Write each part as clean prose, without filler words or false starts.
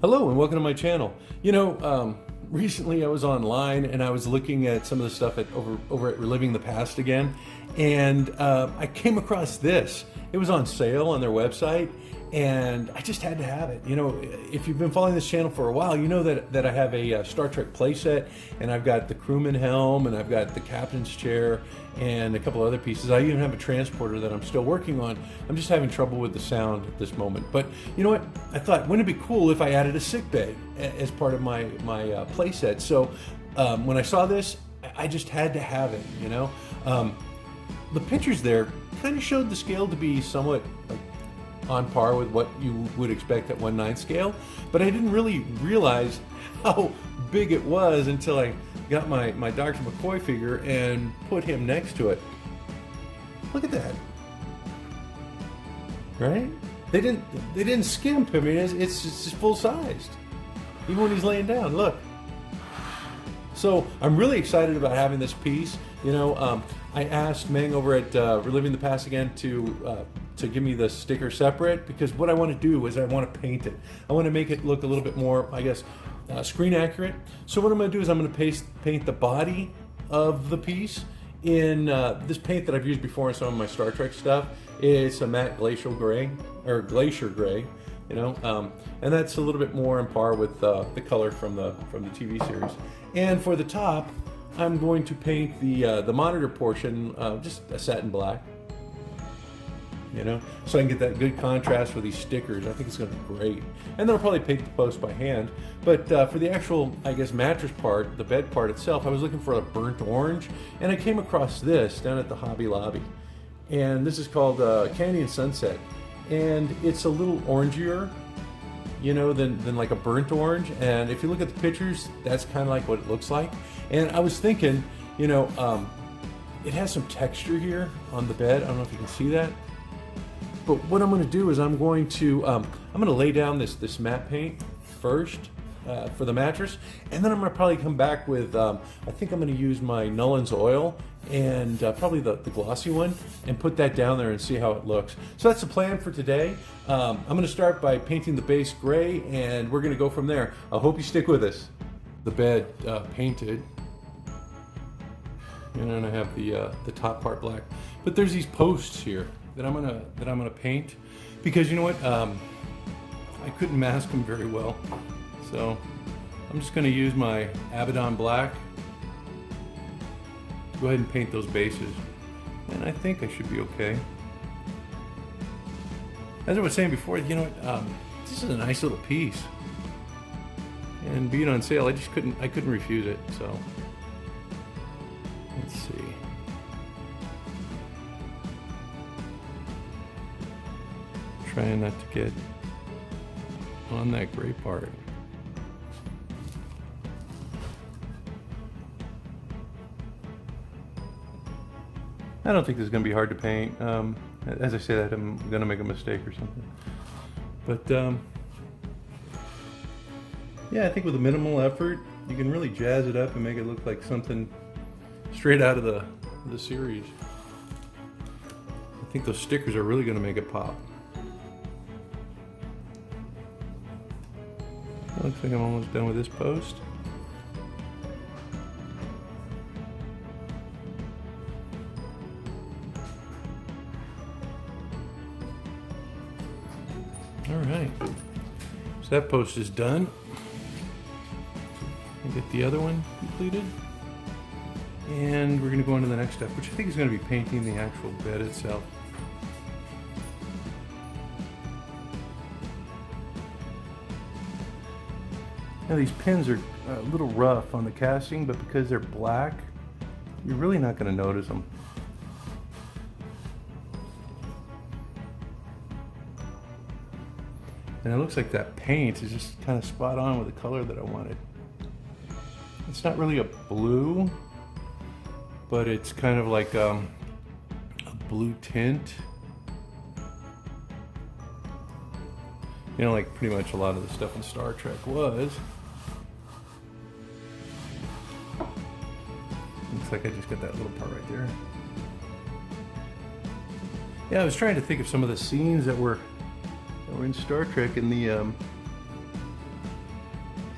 Hello and welcome to my channel. Recently I was online and I was looking at some of the stuff over at Reliving the Past Again, and I came across this. It was on sale on their website, and I just had to have it. If you've been following this channel for a while, you know that I have a Star Trek playset, and I've got the crewman helm, and I've got the captain's chair, and a couple other pieces. I even have a transporter that I'm still working on. I'm just having trouble with the sound at this moment. But you know what? I thought, wouldn't it be cool if I added a sick bay as part of my playset? So when I saw this, I just had to have it. The pictures there kind of showed the scale to be somewhat on par with what you would expect at 1/9 scale, but I didn't really realize how big it was until I got my Dr. McCoy figure and put him next to it. Look at that, right? They didn't skimp. I mean, it's just full sized, even when he's laying down. Look. So I'm really excited about having this piece. I asked Meng over at Reliving the Past Again to give me the sticker separate, because what I want to do is I want to paint it. I want to make it look a little bit more, I guess, screen accurate. So what I'm going to do is I'm going to paint the body of the piece in this paint that I've used before in some of my Star Trek stuff. It's a matte glacier gray, and that's a little bit more on par with the color from the TV series. And for the top, I'm going to paint the monitor portion just a satin black, so I can get that good contrast with these stickers. I think it's going to be great. And then I'll probably paint the post by hand. But for the actual, I guess, mattress part, the bed part itself, I was looking for a burnt orange, and I came across this down at the Hobby Lobby. And this is called Candy and Sunset. And it's a little orangier, than like a burnt orange. And if you look at the pictures, that's kind of like what it looks like. And I was thinking, it has some texture here on the bed. I don't know if you can see that. But what I'm going to do is I'm going to lay down this matte paint first for the mattress, and then I'm going to probably come back with I think I'm going to use my Nullen's oil and probably the glossy one, and put that down there and see how it looks. So that's the plan for today. I'm going to start by painting the base gray, and we're going to go from there. I hope you stick with us. The bed painted, and then I have the top part black. But there's these posts here that I'm gonna paint, because you know what? I couldn't mask them very well, so I'm just gonna use my Abaddon black. Go ahead and paint those bases, and I think I should be okay. As I was saying before, this is a nice little piece, and being on sale, I couldn't refuse it. So let's see. Trying not to get on that gray part. I don't think this is going to be hard to paint. As I say that, I'm going to make a mistake or something. But yeah, I think with a minimal effort, you can really jazz it up and make it look like something straight out of the series. I think those stickers are really going to make it pop. Looks like I'm almost done with this post. All right, so that post is done. I'll get the other one completed, and we're going to go on to the next step, which I think is going to be painting the actual bed itself. Now these pins are a little rough on the casting, but because they're black, you're really not going to notice them. And it looks like that paint is just kind of spot on with the color that I wanted. It's not really a blue, but it's kind of like a blue tint. Like pretty much a lot of the stuff in Star Trek was. Looks like I just got that little part right there. Yeah, I was trying to think of some of the scenes that were in Star Trek in the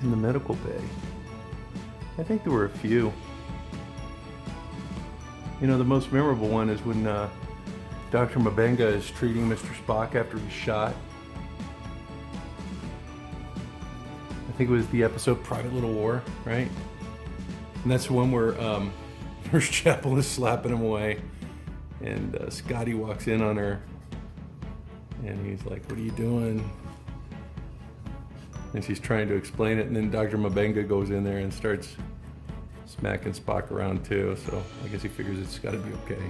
in the medical bay. I think there were a few. You know, the most memorable one is when Dr. Mabenga is treating Mr. Spock after he's shot. I think it was the episode Private Little War, right? And that's the one where Nurse Chapel is slapping him away, and Scotty walks in on her, and he's like, "What are you doing?" And she's trying to explain it, and then Dr. Mabenga goes in there and starts smacking Spock around too, so I guess he figures it's got to be okay.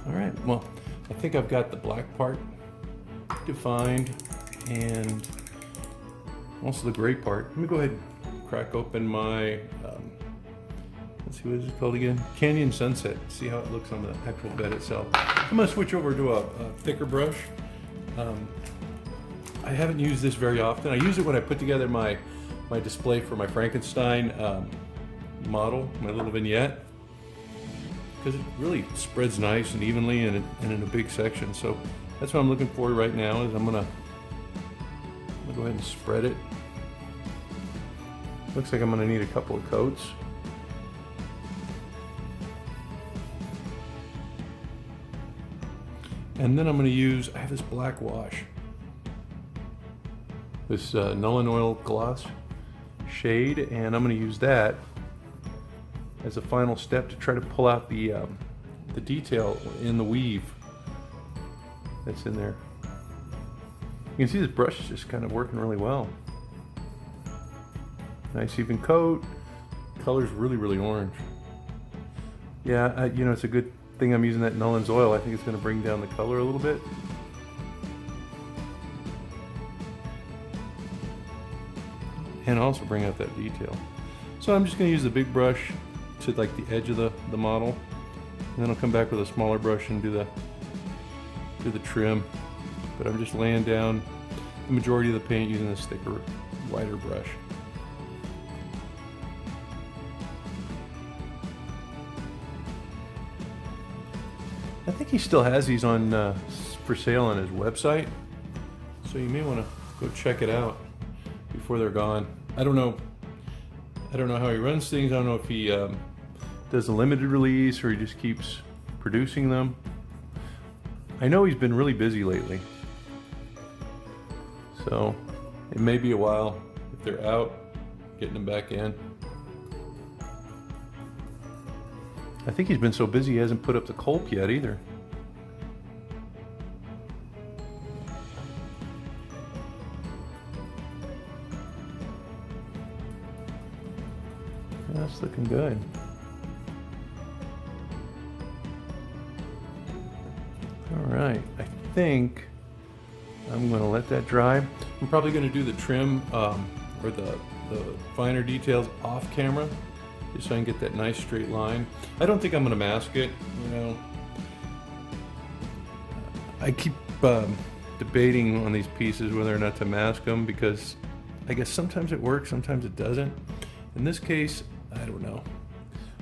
All right, well, I think I've got the black part defined, and also the gray part. Let me go ahead and crack open my, let's see, what is it called again? Canyon Sunset. See how it looks on the actual bed itself. I'm going to switch over to a thicker brush. I haven't used this very often. I use it when I put together my display for my Frankenstein model, my little vignette, because it really spreads nice and evenly and in a big section. So that's what I'm looking for right now. Is I'm gonna go ahead and spread it. Looks like I'm gonna need a couple of coats. And then I'm gonna use, I have this black wash. This Null and Oil gloss shade, and I'm going to use that as a final step to try to pull out the detail in the weave that's in there. You can see this brush is just kind of working really well. Nice even coat. Color's really, really orange. Yeah, you know, it's a good thing I'm using that Null and Oil. I think it's going to bring down the color a little bit. And also bring out that detail. So I'm just going to use the big brush to like the edge of the model, and then I'll come back with a smaller brush and do the trim. But I'm just laying down the majority of the paint using this thicker, wider brush. I think he still has these on for sale on his website, so you may want to go check it out before they're gone. I don't know how he runs things. I don't know if he does a limited release or he just keeps producing them. I know he's been really busy lately, so it may be a while if they're out, getting them back in. I think he's been so busy he hasn't put up the Culp yet either. That's looking good. All right, I think I'm going to let that dry. I'm probably going to do the trim or the finer details off camera, just so I can get that nice straight line. I don't think I'm going to mask it. You know, I keep debating on these pieces whether or not to mask them, because I guess sometimes it works, sometimes it doesn't. In this case, I don't know.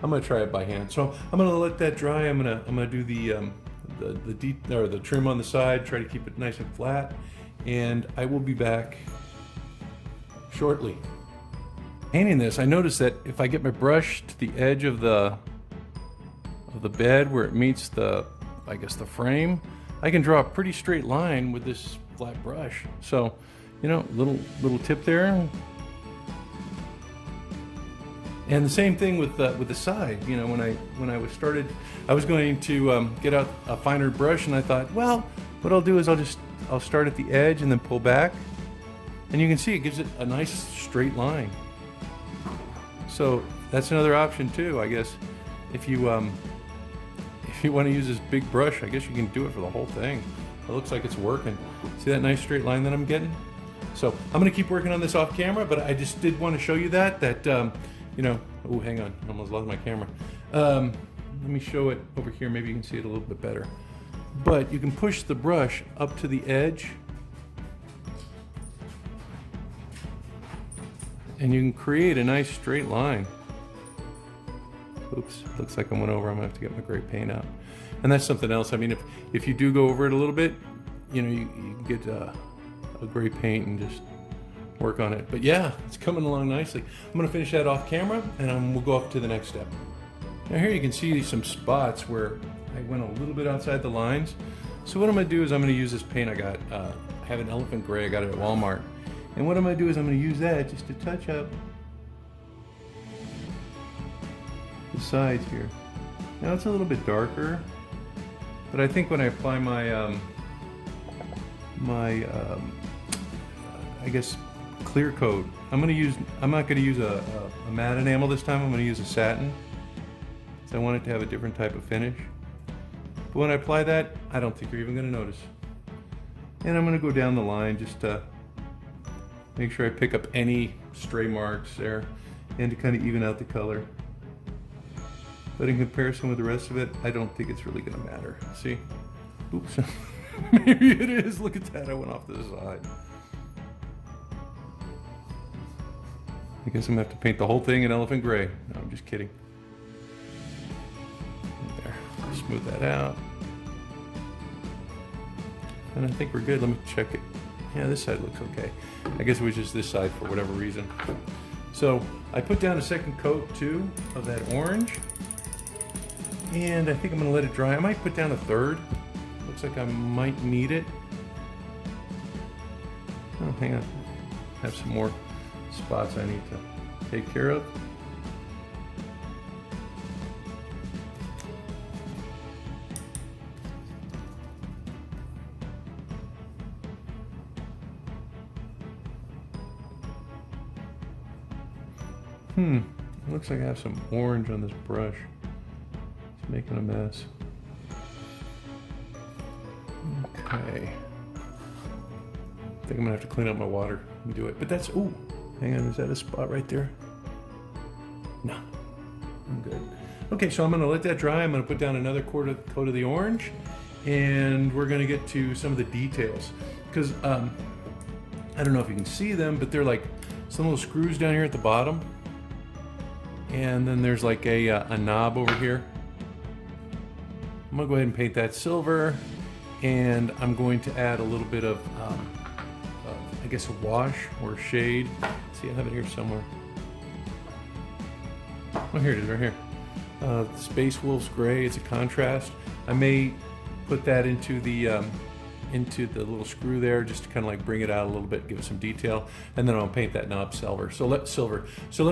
I'm gonna try it by hand. So I'm gonna let that dry. I'm gonna do the trim on the side. Try to keep it nice and flat, and I will be back shortly. Painting this, I noticed that if I get my brush to the edge of the bed where it meets the frame, I can draw a pretty straight line with this flat brush. So, you know, little tip there. And the same thing with the side. You know, when I was started, I was going to get out a finer brush, and I thought, well, what I'll do is I'll start at the edge and then pull back, and you can see it gives it a nice straight line. So that's another option too, I guess. If you want to use this big brush, I guess you can do it for the whole thing. It looks like it's working. See that nice straight line that I'm getting? So I'm going to keep working on this off camera, but I just did want to show you that you know, oh, hang on, I almost lost my camera. Let me show it over here. Maybe you can see it a little bit better. But you can push the brush up to the edge, and you can create a nice straight line. Oops, looks like I went over. I'm gonna have to get my gray paint out. And that's something else. I mean, if you do go over it a little bit, you know, you can get a gray paint and just work on it. But yeah, it's coming along nicely. I'm gonna finish that off camera and we'll go up to the next step. Now here you can see some spots where I went a little bit outside the lines. So what I'm gonna do is I'm gonna use this paint I got, I have an elephant gray, I got it at Walmart. And what I'm gonna do is I'm gonna use that just to touch up the sides here. Now it's a little bit darker, but I think when I apply my, I guess, clear coat, I'm not gonna use a matte enamel this time, I'm gonna use a satin. So I want it to have a different type of finish. But when I apply that, I don't think you're even gonna notice. And I'm gonna go down the line just to make sure I pick up any stray marks there and to kind of even out the color. But in comparison with the rest of it, I don't think it's really gonna matter. See? Oops. Maybe it is. Look at that, I went off to the side. I guess I'm gonna have to paint the whole thing in elephant gray. No, I'm just kidding. There, smooth that out. And I think we're good. Let me check it. Yeah, this side looks okay. I guess it was just this side for whatever reason. So I put down a second coat too of that orange. And I think I'm gonna let it dry. I might put down a third. Looks like I might need it. Oh, hang on. I have some more spots I need to take care of. Looks like I have some orange on this brush. It's making a mess. Okay. I think I'm gonna have to clean up my water and do it. But that's, ooh, hang on, is that a spot right there? No, I'm good. Okay, so I'm gonna let that dry. I'm gonna put down another coat of the orange, and we're gonna get to some of the details. Because I don't know if you can see them, but they're like some little screws down here at the bottom. And then there's like a knob over here. I'm gonna go ahead and paint that silver, and I'm going to add a little bit of, I guess, a wash or shade. Let's see, I have it here somewhere. Oh, here it is, right here. Space Wolf's Gray. It's a contrast. I may put that into the little screw there, just to kind of like bring it out a little bit, give it some detail, and then I'll paint that knob silver. So let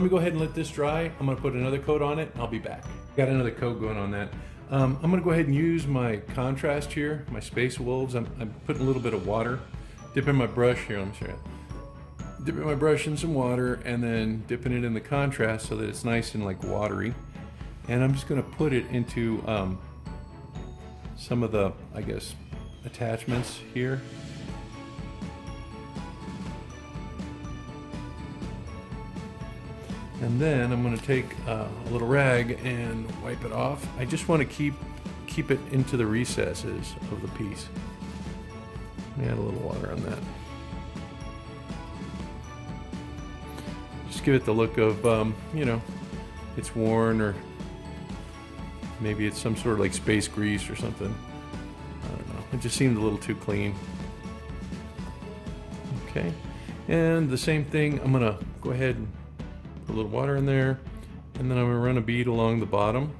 me go ahead and let this dry. I'm gonna put another coat on it, and I'll be back. Got another coat going on that. I'm gonna go ahead and use my contrast here, my Space Wolves. I'm putting a little bit of water, dipping my brush here, let me show you. Dipping my brush in some water, and then dipping it in the contrast so that it's nice and like watery. And I'm just gonna put it into some of the, I guess, attachments here. And then I'm going to take a little rag and wipe it off. I just want to keep it into the recesses of the piece. Let me add a little water on that. Just give it the look of, you know, it's worn, or maybe it's some sort of like space grease or something. I don't know. It just seemed a little too clean. Okay. And the same thing, I'm going to go ahead and put a little water in there, and then I'm going to run a bead along the bottom.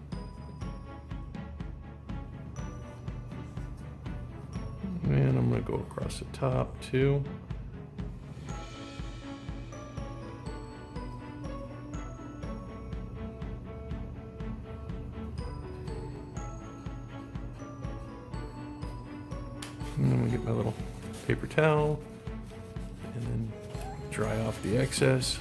And I'm going to go across the top too. And I'm going to get my little paper towel and then dry off the excess.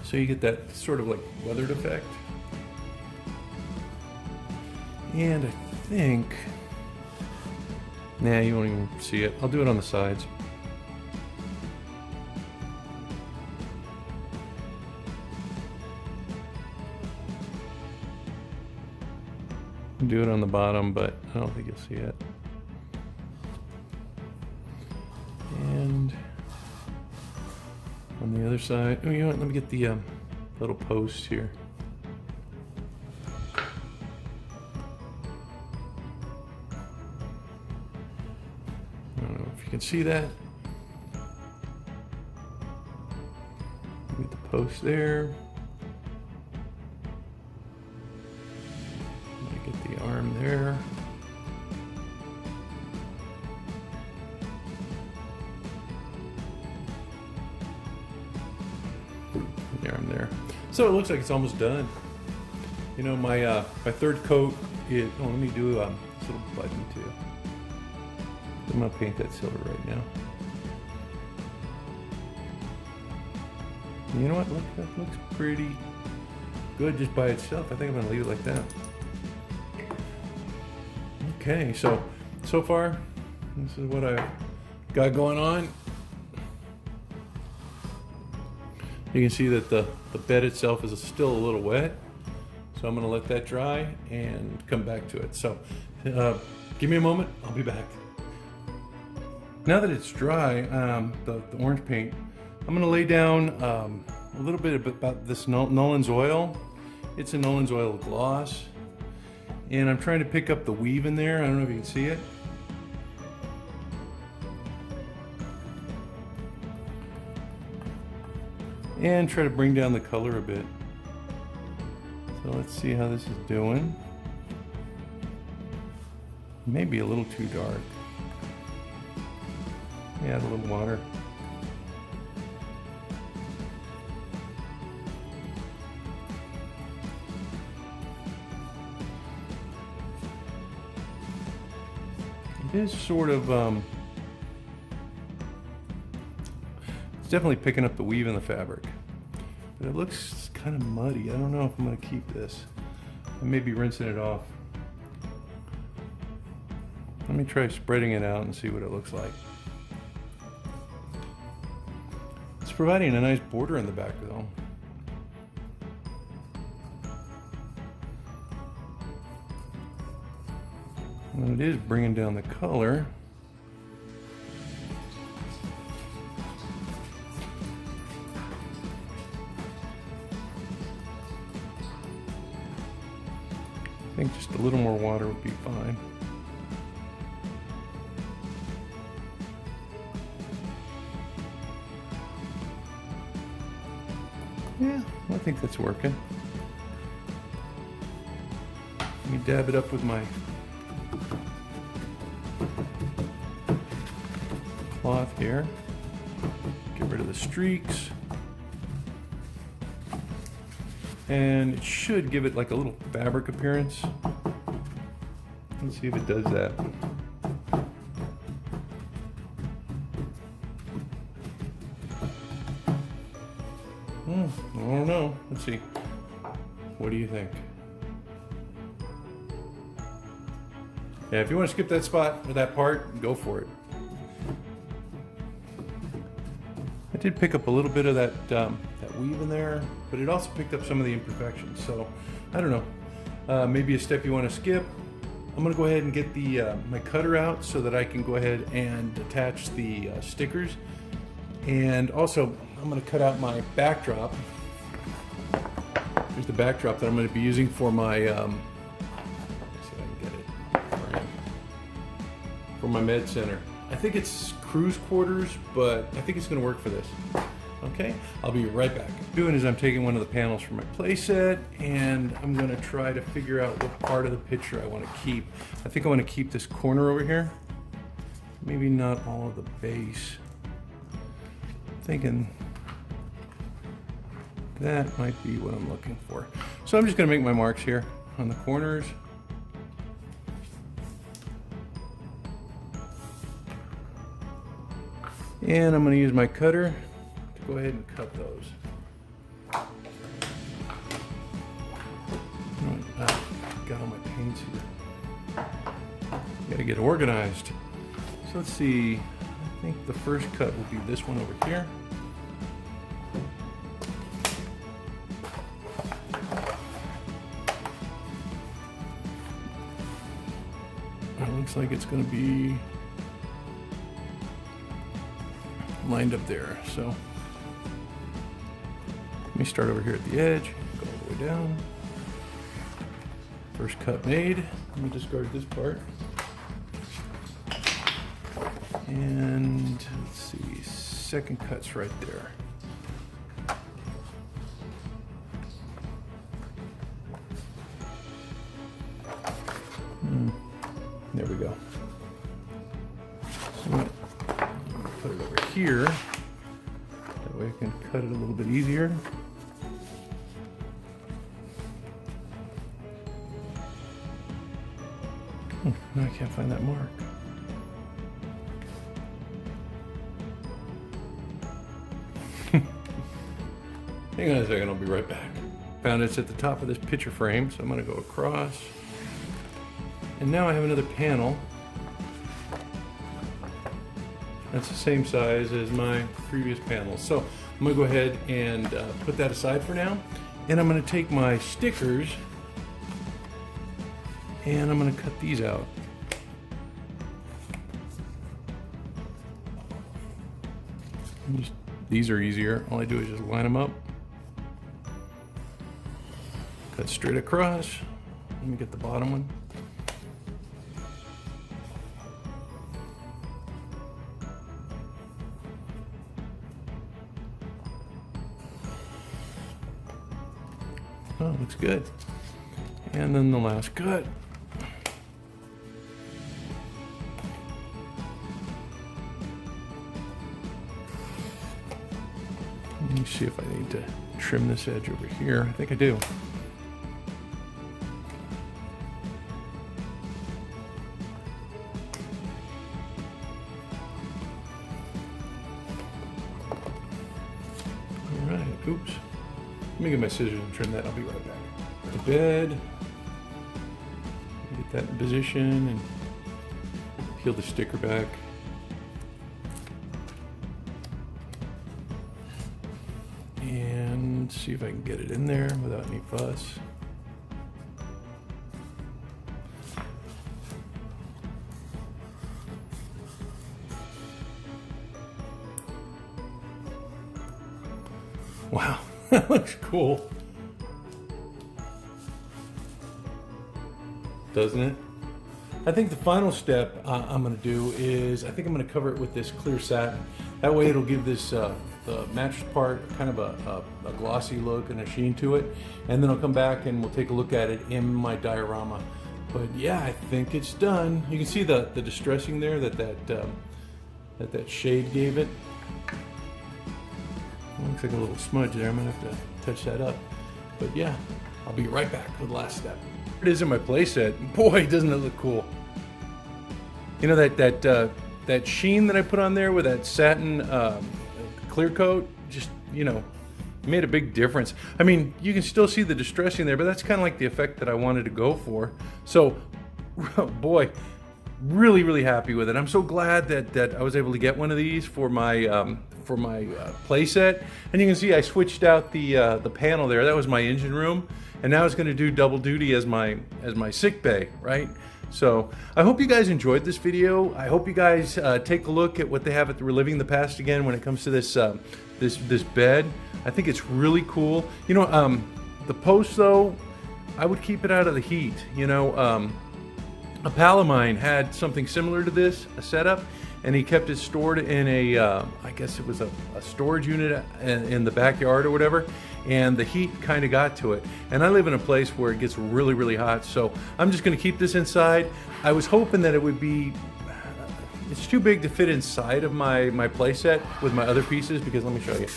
So you get that sort of like weathered effect. And I think, nah, you won't even see it. I'll do it on the sides. Do it on the bottom, but I don't think you'll see it. And on the other side, oh, you know what? Let me get the little posts here. I don't know if you can see that. Get the post there. Get the arm there. The arm there. So it looks like it's almost done. You know, my third coat. Let me do this little button too. I'm gonna paint that silver right now. You know what? Look, that looks pretty good just by itself. I think I'm gonna leave it like that. Okay, so far, this is what I've got going on. You can see that the bed itself is still a little wet, so I'm gonna let that dry and come back to it. So give me a moment, I'll be back. Now that it's dry, the orange paint, I'm gonna lay down a little bit about this Nolan's oil. It's a Nolan's oil gloss. And I'm trying to pick up the weave in there. I don't know if you can see it. And try to bring down the color a bit. So let's see how this is doing. Maybe a little too dark. Add a little water. It is sort of, it's definitely picking up the weave in the fabric, but it looks kind of muddy. I don't know if I'm going to keep this. I may be rinsing it off. Let me try spreading it out and see what it looks like. It's providing a nice border in the back though. And it is bringing down the color. I think just a little more water would be fine. Yeah, I think that's working. Let me dab it up with my cloth here. Get rid of the streaks. And it should give it like a little fabric appearance. Let's see if it does that. I don't know. Let's see. What do you think? Yeah, if you want to skip that spot or that part, go for it. I did pick up a little bit of that weave in there, but it also picked up some of the imperfections. So I don't know. Maybe a step you want to skip. I'm going to go ahead and get the my cutter out so that I can go ahead and attach the stickers. And also, I'm going to cut out my backdrop. Here's the backdrop that I'm going to be using for my let's see if I can get it frame. For my med center. I think it's cruise quarters, but I think it's going to work for this. Okay, I'll be right back. What I'm doing is I'm taking one of the panels from my playset and I'm going to try to figure out what part of the picture I want to keep. I think I want to keep this corner over here. Maybe not all of the base. I'm thinking that might be what I'm looking for. So I'm just going to make my marks here on the corners. And I'm going to use my cutter to go ahead and cut those. Got all my paints here. Gotta get organized. So let's see. I think the first cut will be this one over here. It looks like it's going to be lined up there. So Let me start over here at the edge, go all the way down. First cut made. Let me discard this part. And let's see, second cut's right there. There we go. So put it over here. That way I can cut it a little bit easier. No, I can't find that mark. Hang on a second, I'll be right back. Found it's at the top of this picture frame, so I'm gonna go across. And now I have another panel. That's the same size as my previous panel. So I'm gonna go ahead and put that aside for now. And I'm gonna take my stickers and I'm gonna cut these out. These are easier. All I do is just line them up. Cut straight across. Let me get the bottom one. Oh, looks good. And then the last cut. Let me see if I need to trim this edge over here. I think I do. All right, oops. Let me get my scissors and trim that. I'll be right back. The bed. Get that in position and peel the sticker back. And see if I can get it in there without any fuss. Wow, that looks cool. Doesn't it? I think the final step I'm going to do is, I think I'm going to cover it with this clear satin. That way it'll give this the mattress part kind of a glossy look and a sheen to it. And then I'll come back and we'll take a look at it in my diorama. But yeah, I think it's done. You can see the distressing there that shade gave it. Looks like a little smudge there. I'm gonna have to touch that up. But yeah, I'll be right back with the last step. Here it is in my playset. Boy, doesn't it look cool. You know that sheen that I put on there with that satin clear coat, just, you know, made a big difference. I mean, you can still see the distressing there, but that's kind of like the effect that I wanted to go for. So, boy, really happy with it. I'm so glad that I was able to get one of these for my playset. And you can see I switched out the panel there. That was my engine room, and now it's going to do double duty as my sick bay, right? So I hope you guys enjoyed this video. I hope you guys take a look at what they have at the Reliving the Past Again when it comes to this this bed. I think it's really cool. You know, the post though, I would keep it out of the heat. You know, a pal of mine had something similar to this, a setup, and he kept it stored in a, I guess it was a storage unit in the backyard or whatever, and the heat kind of got to it. And I live in a place where it gets really hot, so I'm just gonna keep this inside. I was hoping that it would be, it's too big to fit inside of my playset with my other pieces, because let me show you.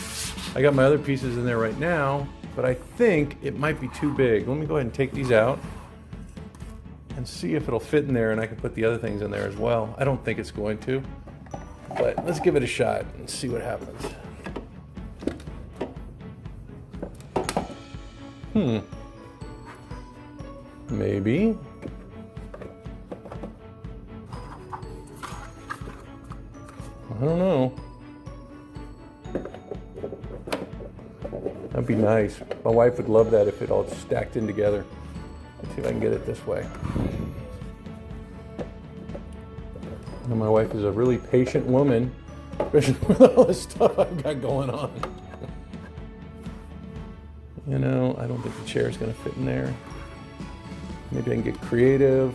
I got my other pieces in there right now, but I think it might be too big. Let me go ahead and take these out and see if it'll fit in there, and I can put the other things in there as well. I don't think it's going to, but let's give it a shot and see what happens. Maybe. I don't know. That'd be nice. My wife would love that if it all stacked in together. Let's see if I can get it this way. And my wife is a really patient woman, especially with all the stuff I've got going on. You know, I don't think the chair is going to fit in there. Maybe I can get creative.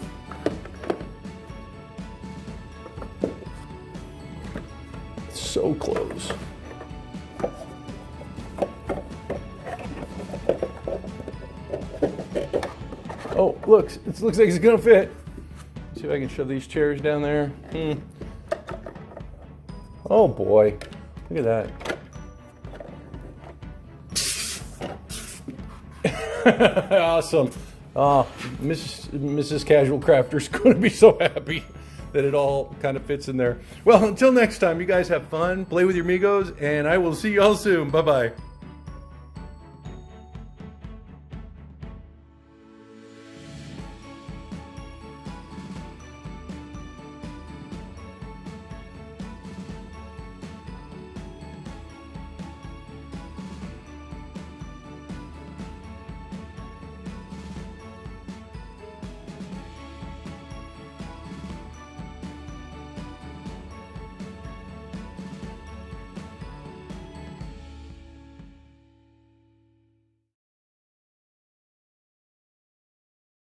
So close. Oh, look, it looks like it's gonna fit. See if I can shove these chairs down there. Oh boy, look at that. Awesome. Oh, Mrs. Casual Crafter's gonna be so happy that it all kind of fits in there. Well, until next time, you guys have fun, play with your Megos, and I will see you all soon. Bye-bye.